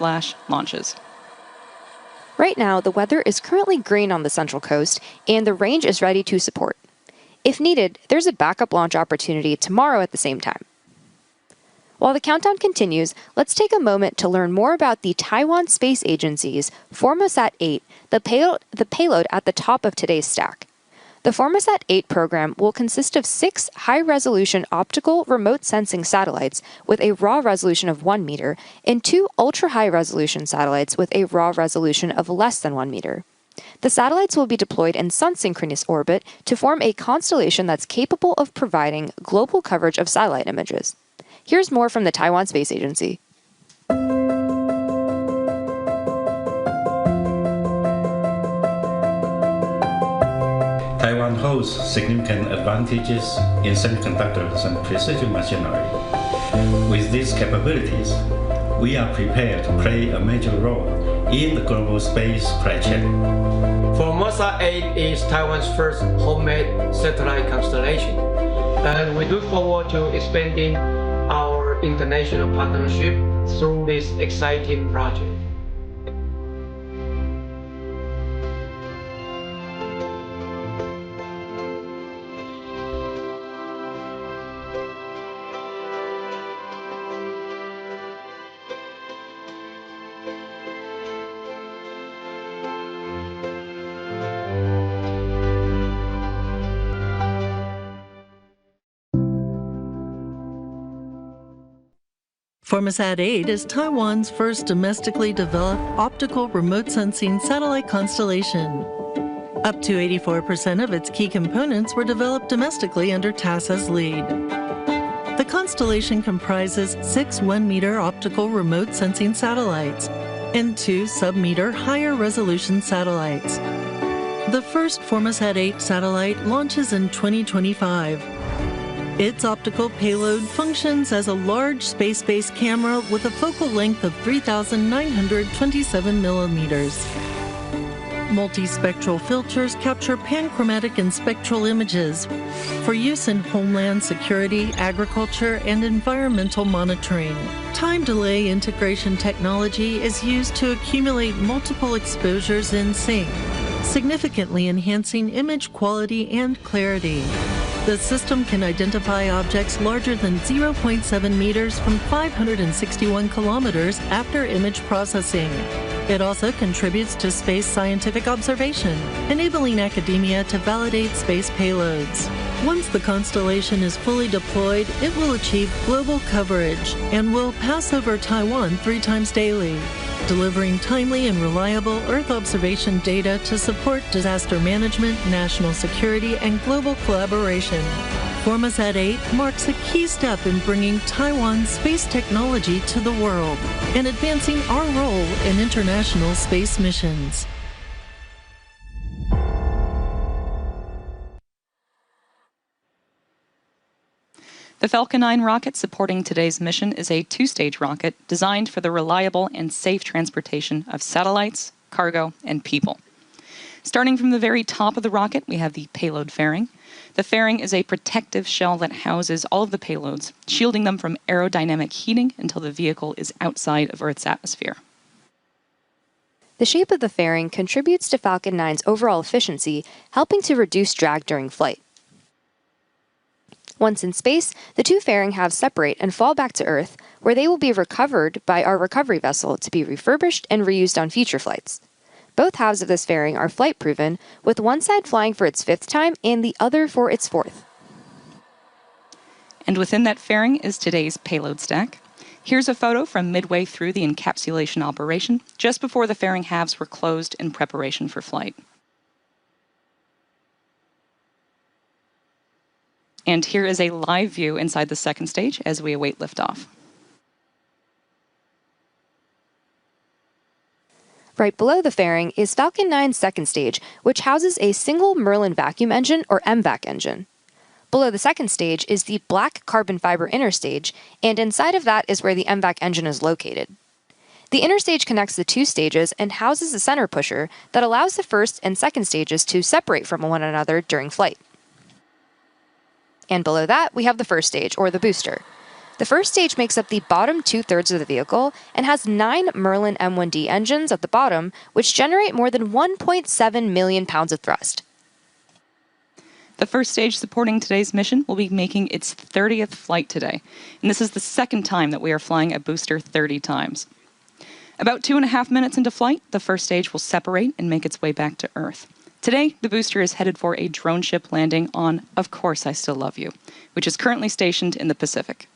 /launches. Right now, the weather is currently green on the Central Coast, and the range is ready to support. If needed, there's a backup launch opportunity tomorrow at the same time. While the countdown continues, let's take a moment to learn more about the Taiwan Space Agency's Formosat 8, the payload at the top of today's stack. The Formosat 8 program will consist of 6 high-resolution optical remote sensing satellites with a raw resolution of 1 meter and 2 ultra-high-resolution satellites with a raw resolution of less than 1 meter. The satellites will be deployed in Sun-Synchronous orbit to form a constellation that's capable of providing global coverage of satellite images. Here's more from the Taiwan Space Agency. Taiwan holds significant advantages in semiconductors and precision machinery. With these capabilities, we are prepared to play a major role in the global space supply chain. Formosat 8 is Taiwan's first homemade satellite constellation, and we look forward to expanding our international partnership through this exciting project. Formosat 8 is Taiwan's first domestically developed optical remote sensing satellite constellation. Up to 84% of its key components were developed domestically under TASA's lead. The constellation comprises 6 1-meter optical remote sensing satellites and 2 sub-meter higher resolution satellites. The first Formosat 8 satellite launches in 2025. Its optical payload functions as a large space-based camera with a focal length of 3,927 millimeters. Multispectral filters capture panchromatic and spectral images for use in homeland security, agriculture, and environmental monitoring. Time delay integration technology is used to accumulate multiple exposures in sync, significantly enhancing image quality and clarity. The system can identify objects larger than 0.7 meters from 561 kilometers after image processing. It also contributes to space scientific observation, enabling academia to validate space payloads. Once the constellation is fully deployed, it will achieve global coverage and will pass over Taiwan 3 times daily, delivering timely and reliable Earth observation data to support disaster management, national security, and global collaboration. Formosat 8 marks a key step in bringing Taiwan's space technology to the world and advancing our role in international space missions. The Falcon 9 rocket supporting today's mission is a 2-stage rocket designed for the reliable and safe transportation of satellites, cargo, and people. Starting from the very top of the rocket, we have the payload fairing. The fairing is a protective shell that houses all of the payloads, shielding them from aerodynamic heating until the vehicle is outside of Earth's atmosphere. The shape of the fairing contributes to Falcon 9's overall efficiency, helping to reduce drag during flight. Once in space, the 2 fairing halves separate and fall back to Earth, where they will be recovered by our recovery vessel to be refurbished and reused on future flights. Both halves of this fairing are flight-proven, with one side flying for its 5th time and the other for its 4th. And within that fairing is today's payload stack. Here's a photo from midway through the encapsulation operation, just before the fairing halves were closed in preparation for flight. And here is a live view inside the 2nd stage as we await liftoff. Right below the fairing is Falcon 9's 2nd stage, which houses a single Merlin vacuum engine, or MVAC engine. Below the 2nd stage is the black carbon fiber inner stage, and inside of that is where the MVAC engine is located. The inner stage connects the 2 stages and houses a center pusher that allows the 1st and 2nd stages to separate from one another during flight. And below that, we have the 1st stage, or the booster. The first stage makes up the bottom 2/3 of the vehicle and has 9 Merlin M1D engines at the bottom, which generate more than 1.7 million pounds of thrust. The first stage supporting today's mission will be making its 30th flight today, and this is the second time that we are flying a booster 30 times. About 2.5 minutes into flight, the first stage will separate and make its way back to Earth. Today, the booster is headed for a drone ship landing on Of Course I Still Love You, which is currently stationed in the Pacific.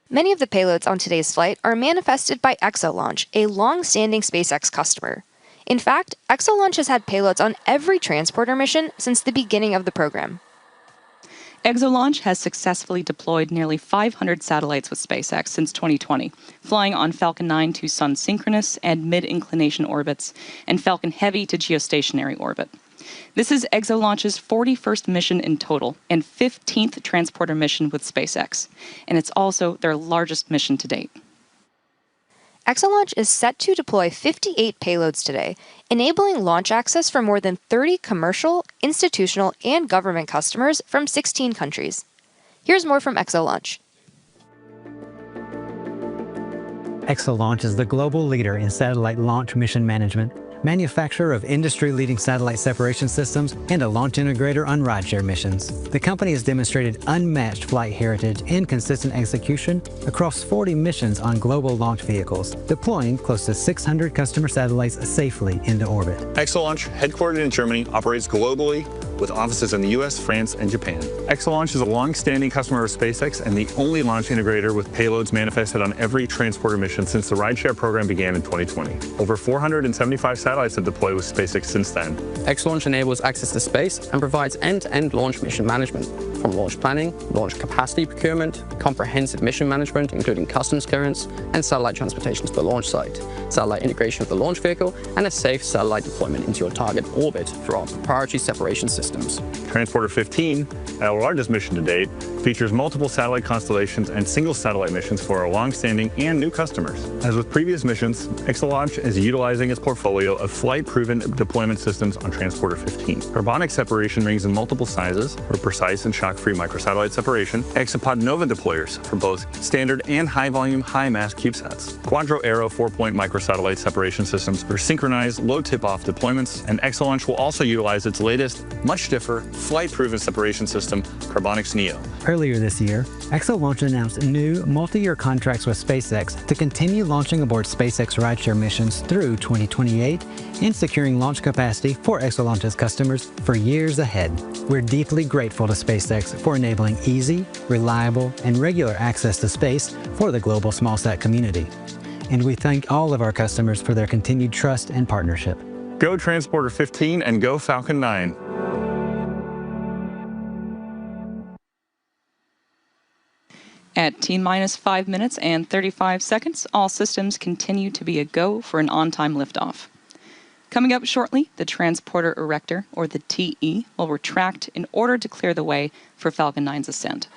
Many of the payloads on today's flight are manifested by Exolaunch, a long-standing SpaceX customer. In fact, Exolaunch has had payloads on every transporter mission since the beginning of the program. Exolaunch has successfully deployed nearly 500 satellites with SpaceX since 2020, flying on Falcon 9 to Sun-Synchronous and mid-inclination orbits, and Falcon Heavy to geostationary orbit. This is Exolaunch's 41st mission in total and 15th transporter mission with SpaceX, and it's also their largest mission to date. Exolaunch is set to deploy 58 payloads today, enabling launch access for more than 30 commercial, institutional, and government customers from 16 countries. Here's more from Exolaunch. Exolaunch is the global leader in satellite launch mission management, manufacturer of industry-leading satellite separation systems, and a launch integrator on rideshare missions. The company has demonstrated unmatched flight heritage and consistent execution across 40 missions on global launch vehicles, deploying close to 600 customer satellites safely into orbit. Exolaunch, headquartered in Germany, operates globally with offices in the US, France, and Japan. Exolaunch is a long-standing customer of SpaceX and the only launch integrator with payloads manifested on every transporter mission since the rideshare program began in 2020. Over 475 satellites have deployed with SpaceX since then. Exolaunch enables access to space and provides end-to-end launch mission management, from launch planning, launch capacity procurement, comprehensive mission management, including customs clearance, and satellite transportation to the launch site, satellite integration with the launch vehicle, and a safe satellite deployment into your target orbit through our proprietary separation systems. Transporter-15, our largest mission to date, features multiple satellite constellations and single satellite missions for our long-standing and new customers. As with previous missions, Exolaunch is utilizing its portfolio of flight-proven deployment systems on Transporter-15. Carbonic separation rings in multiple sizes for precise and shock-free microsatellite separation, Exapod Nova deployers for both standard and high-volume, high-mass CubeSats, Quadro Aero 4-point microsatellite separation systems for synchronized, low tip-off deployments, and Exolaunch will also utilize its latest, much stiffer, flight-proven separation system, Carbonics Neo. Earlier this year, Exolaunch announced new multi-year contracts with SpaceX to continue launching aboard SpaceX rideshare missions through 2028 and securing launch capacity for Exolaunch's customers for years ahead. We're deeply grateful to SpaceX for enabling easy, reliable, and regular access to space for the global smallsat community. And we thank all of our customers for their continued trust and partnership. Go Transporter-15 and go Falcon 9. At T-minus 5 minutes and 35 seconds, all systems continue to be a go for an on-time liftoff. Coming up shortly, the Transporter Erector, or the TE, will retract in order to clear the way for Falcon 9's ascent.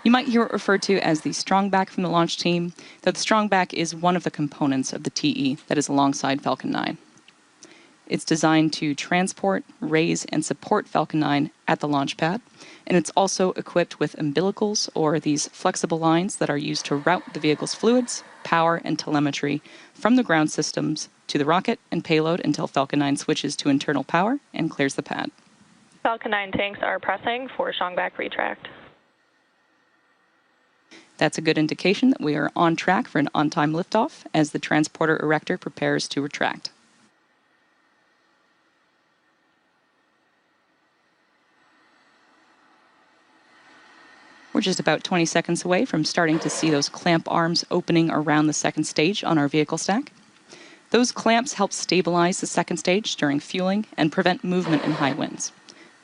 You might hear it referred to as the strongback from the launch team, though the strongback is one of the components of the TE that is alongside Falcon 9. It's designed to transport, raise, and support Falcon 9 at the launch pad, and it's also equipped with umbilicals, or these flexible lines that are used to route the vehicle's fluids, power, and telemetry from the ground systems to the rocket and payload until Falcon 9 switches to internal power and clears the pad. Falcon 9 tanks are pressing for strongback retract. That's a good indication that we are on track for an on-time liftoff as the Transporter Erector prepares to retract. We're just about 20 seconds away from starting to see those clamp arms opening around the second stage on our vehicle stack. Those clamps help stabilize the second stage during fueling and prevent movement in high winds.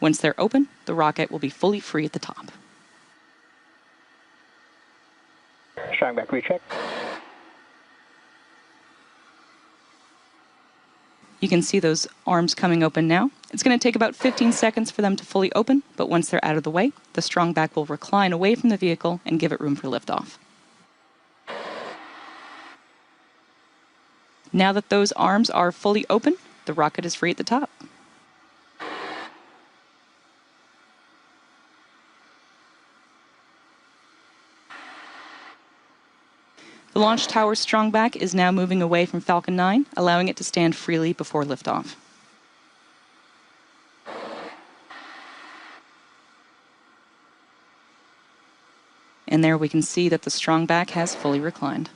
Once they're open, the rocket will be fully free at the top. Strongback recheck. You can see those arms coming open now. It's going to take about 15 seconds for them to fully open, but once they're out of the way, the strongback will recline away from the vehicle and give it room for liftoff. Now that those arms are fully open, the rocket is free at the top. The launch tower's strong back is now moving away from Falcon 9, allowing it to stand freely before liftoff. And there we can see that the strong back has fully reclined.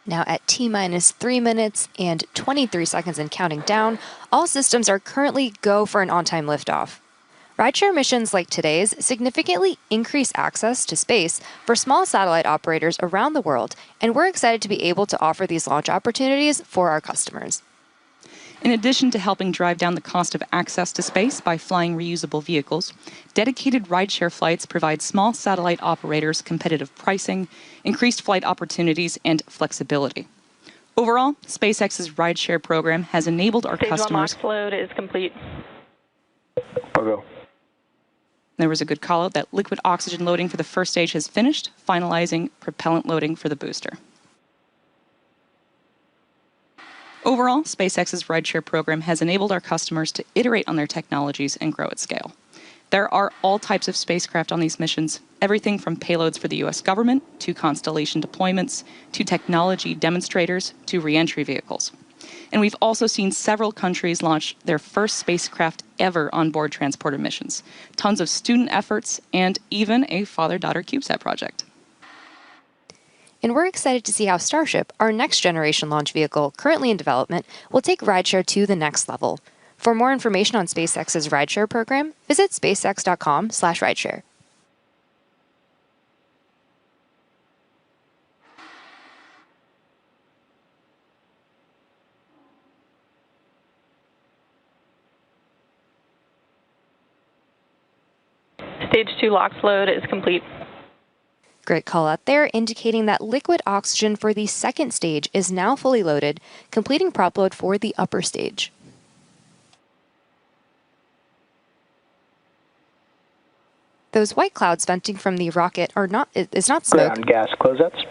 Now at T-minus 3 minutes and 23 seconds and counting down, all systems are currently go for an on-time liftoff. Rideshare missions like today's significantly increase access to space for small satellite operators around the world, and we're excited to be able to offer these launch opportunities for our customers. In addition to helping drive down the cost of access to space by flying reusable vehicles, dedicated rideshare flights provide small satellite operators competitive pricing, increased flight opportunities, and flexibility. Overall, SpaceX's rideshare program has enabled our customers... Stage 1 LOX load is complete. Go. There was a good call out that liquid oxygen loading for the first stage has finished, finalizing propellant loading for the booster. Overall, SpaceX's rideshare program has enabled our customers to iterate on their technologies and grow at scale. There are all types of spacecraft on these missions, everything from payloads for the US government, to constellation deployments, to technology demonstrators, to re-entry vehicles. And we've also seen several countries launch their first spacecraft ever on board transporter missions, tons of student efforts, and even a father-daughter CubeSat project. And we're excited to see how Starship, our next-generation launch vehicle currently in development, will take rideshare to the next level. For more information on SpaceX's rideshare program, visit spacex.com/rideshare. Stage 2 LOX load is complete. Great call out there, indicating that liquid oxygen for the second stage is now fully loaded, completing prop load for the upper stage. Those white clouds venting from the rocket is not smoke. Ground gas closeouts.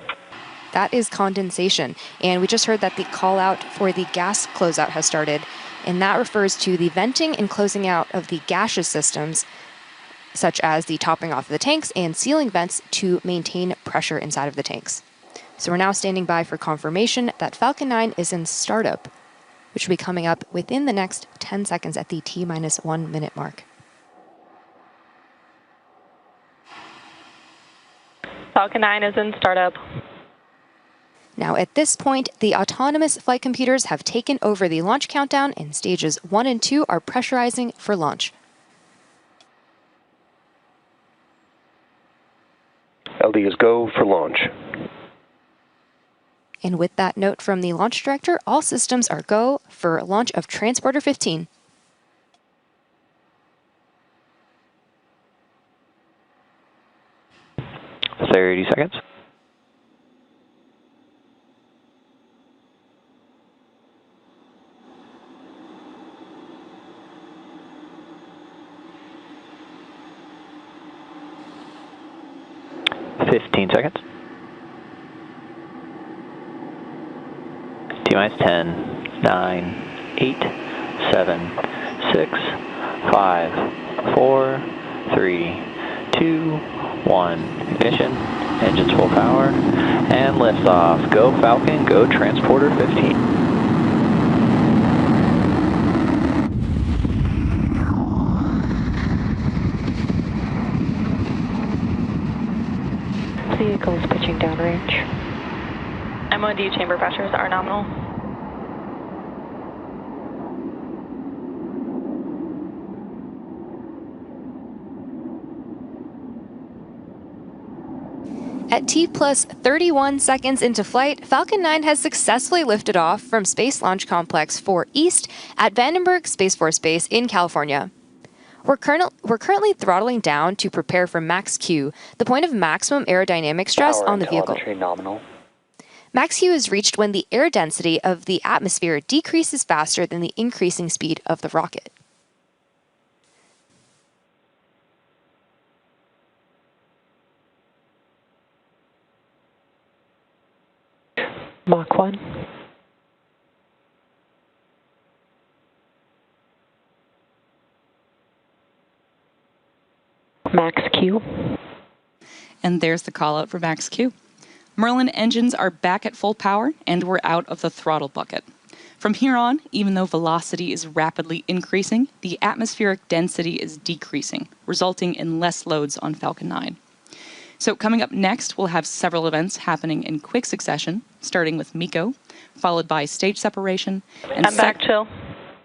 That is condensation. And we just heard that the call out for the gas closeout has started, and that refers to the venting and closing out of the gaseous systems, such as the topping off of the tanks and sealing vents to maintain pressure inside of the tanks. So we're now standing by for confirmation that Falcon 9 is in startup, which will be coming up within the next 10 seconds at the T-minus 1 minute mark. Falcon 9 is in startup. Now at this point, the autonomous flight computers have taken over the launch countdown, and stages 1 and 2 are pressurizing for launch. LD is go for launch. And with that note from the launch director, all systems are go for launch of Transporter-15. 30 seconds. Seconds. T-minus 10, 9, 8, 7, 6, 5, 4, 3, 2, 1. Ignition, engines full power, and liftoff. Go Falcon, go Transporter-15. Vehicle is pitching downrange. MOD chamber pressures are nominal. At T plus 31 seconds into flight, Falcon 9 has successfully lifted off from Space Launch Complex 4 East at Vandenberg Space Force Base in California. We're currently throttling down to prepare for max Q, the point of maximum aerodynamic stress on the vehicle. Nominal. Max Q is reached when the air density of the atmosphere decreases faster than the increasing speed of the rocket. Mach 1. Max Q. And there's the call out for Max Q. Merlin engines are back at full power, and we're out of the throttle bucket. From here on, even though velocity is rapidly increasing, the atmospheric density is decreasing, resulting in less loads on Falcon 9. So coming up next, we'll have several events happening in quick succession, starting with MECO, followed by stage separation, and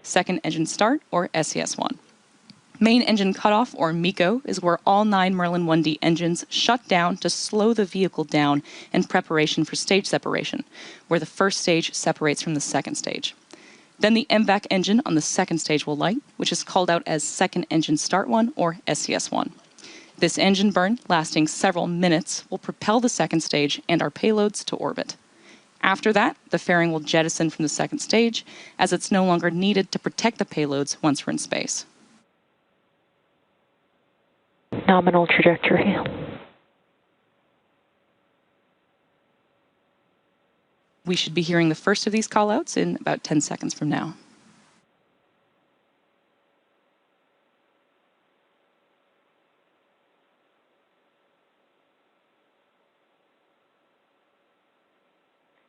second engine start, or SES-1. Main engine cutoff, or MECO, is where all 9 Merlin 1D engines shut down to slow the vehicle down in preparation for stage separation, where the first stage separates from the second stage. Then the MVAC engine on the second stage will light, which is called out as second engine start 1, or SES-1. This engine burn, lasting several minutes, will propel the second stage and our payloads to orbit. After that, the fairing will jettison from the second stage, as it's no longer needed to protect the payloads once we're in space. Nominal trajectory. We should be hearing the first of these callouts in about 10 seconds from now.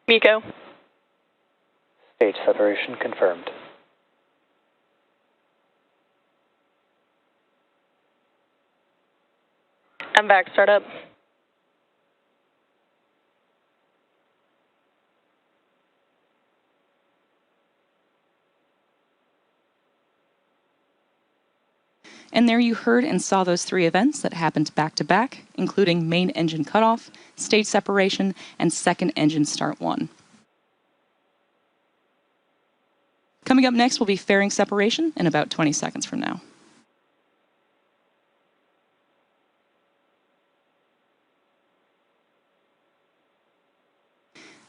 MECO. Stage separation confirmed. MVAC startup. And there you heard and saw those 3 events that happened back to back, including main engine cutoff, stage separation, and second engine start 1. Coming up next will be fairing separation in about 20 seconds from now.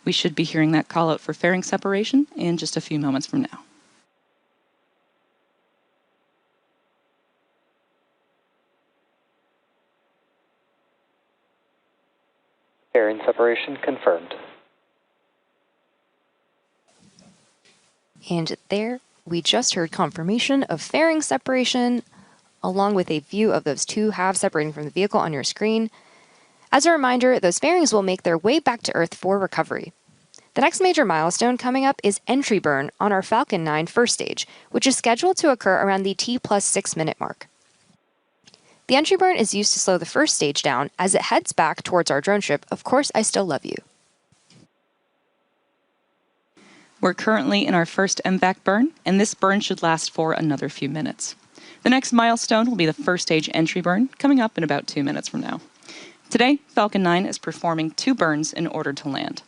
We should be hearing that call out for fairing separation in just a few moments from now. Fairing separation confirmed. And there, we just heard confirmation of fairing separation, along with a view of those 2 halves separating from the vehicle on your screen. As a reminder, those fairings will make their way back to Earth for recovery. The next major milestone coming up is entry burn on our Falcon 9 first stage, which is scheduled to occur around the T+6 minute mark. The entry burn is used to slow the first stage down as it heads back towards our drone ship, Of Course I Still Love You. We're currently in our first MVAC burn, and this burn should last for another few minutes. The next milestone will be the first stage entry burn, coming up in about 2 minutes from now. Today, Falcon 9 is performing 2 burns in order to land.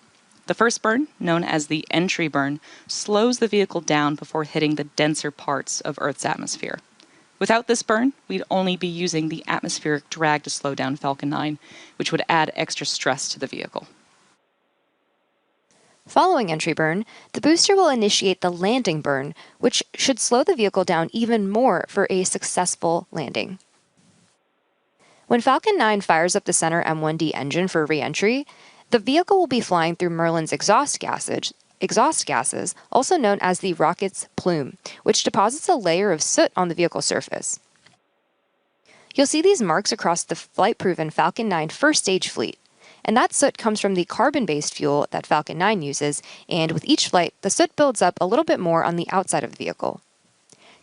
The first burn, known as the entry burn, slows the vehicle down before hitting the denser parts of Earth's atmosphere. Without this burn, we'd only be using the atmospheric drag to slow down Falcon 9, which would add extra stress to the vehicle. Following entry burn, the booster will initiate the landing burn, which should slow the vehicle down even more for a successful landing. When Falcon 9 fires up the center M1D engine for re-entry, the vehicle will be flying through Merlin's exhaust gases, also known as the rocket's plume, which deposits a layer of soot on the vehicle surface. You'll see these marks across the flight-proven Falcon 9 first stage fleet, and that soot comes from the carbon-based fuel that Falcon 9 uses, and with each flight, the soot builds up a little bit more on the outside of the vehicle.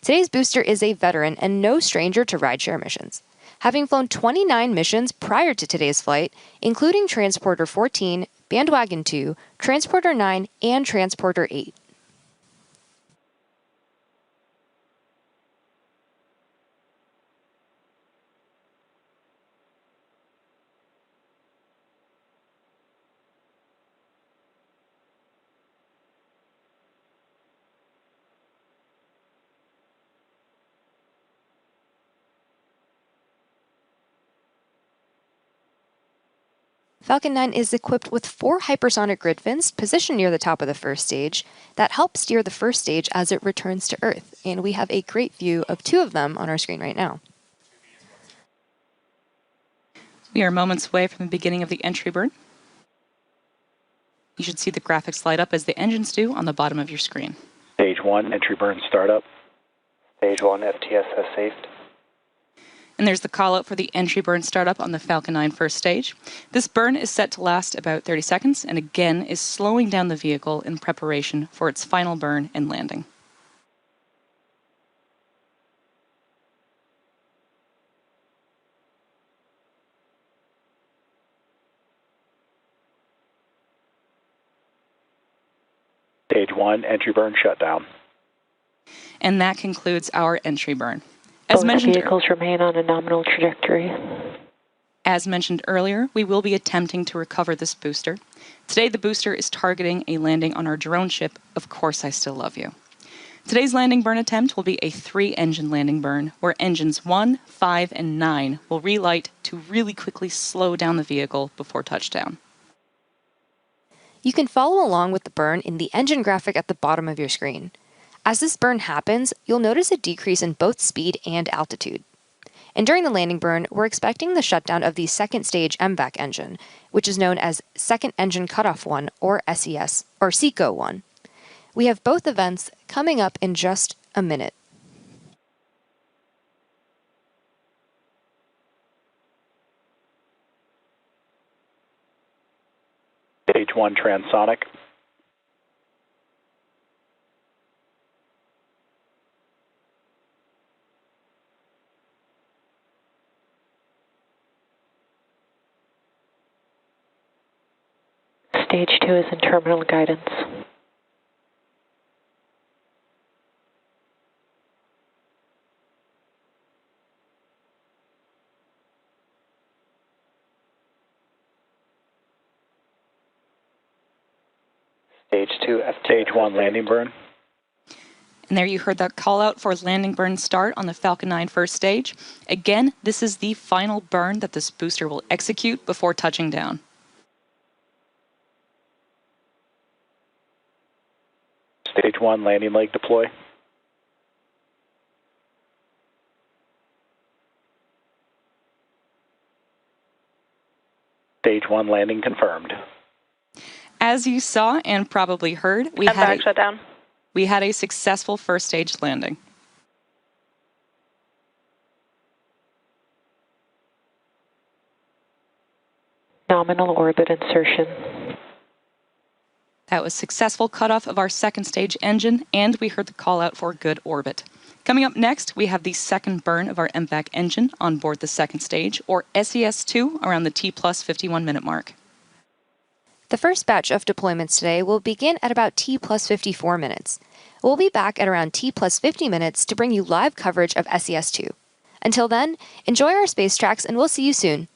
Today's booster is a veteran and no stranger to rideshare missions, having flown 29 missions prior to today's flight, including Transporter-15, Bandwagon 2, Transporter-9, and Transporter-8. Falcon 9 is equipped with 4 hypersonic grid fins positioned near the top of the first stage that help steer the first stage as it returns to Earth, and we have a great view of 2 of them on our screen right now. We are moments away from the beginning of the entry burn. You should see the graphics light up as the engines do on the bottom of your screen. Stage 1 entry burn startup. Stage 1 FTSS saved. And there's the call out for the entry burn startup on the Falcon 9 first stage. This burn is set to last about 30 seconds and again is slowing down the vehicle in preparation for its final burn and landing. Stage 1, entry burn shutdown. And that concludes our entry burn. Both vehicles remain on a nominal trajectory. As mentioned earlier, we will be attempting to recover this booster. Today, the booster is targeting a landing on our drone ship, Of Course I Still Love You. Today's landing burn attempt will be a 3-engine landing burn, where engines 1, 5, and 9 will relight to really quickly slow down the vehicle before touchdown. You can follow along with the burn in the engine graphic at the bottom of your screen. As this burn happens, you'll notice a decrease in both speed and altitude. And during the landing burn, we're expecting the shutdown of the second stage MVAC engine, which is known as Second Engine Cutoff 1, or SES, or SECO 1. We have both events coming up in just a minute. Stage 1 transonic. Stage 2 is in terminal guidance. Stage 2, Stage 1 landing burn. And there you heard that call out for landing burn start on the Falcon 9 first stage. Again, this is the final burn that this booster will execute before touching down. Stage 1 landing leg deploy. Stage 1 landing confirmed. As you saw and probably heard, we had a successful first stage landing. Nominal orbit insertion. That was successful cutoff of our second stage engine, and we heard the call out for good orbit. Coming up next, we have the second burn of our MVAC engine on board the second stage, or SES-2, around the T+, 51 minute mark. The first batch of deployments today will begin at about T+ 54 minutes. We'll be back at around T+ 50 minutes to bring you live coverage of SES-2. Until then, enjoy our space tracks and we'll see you soon.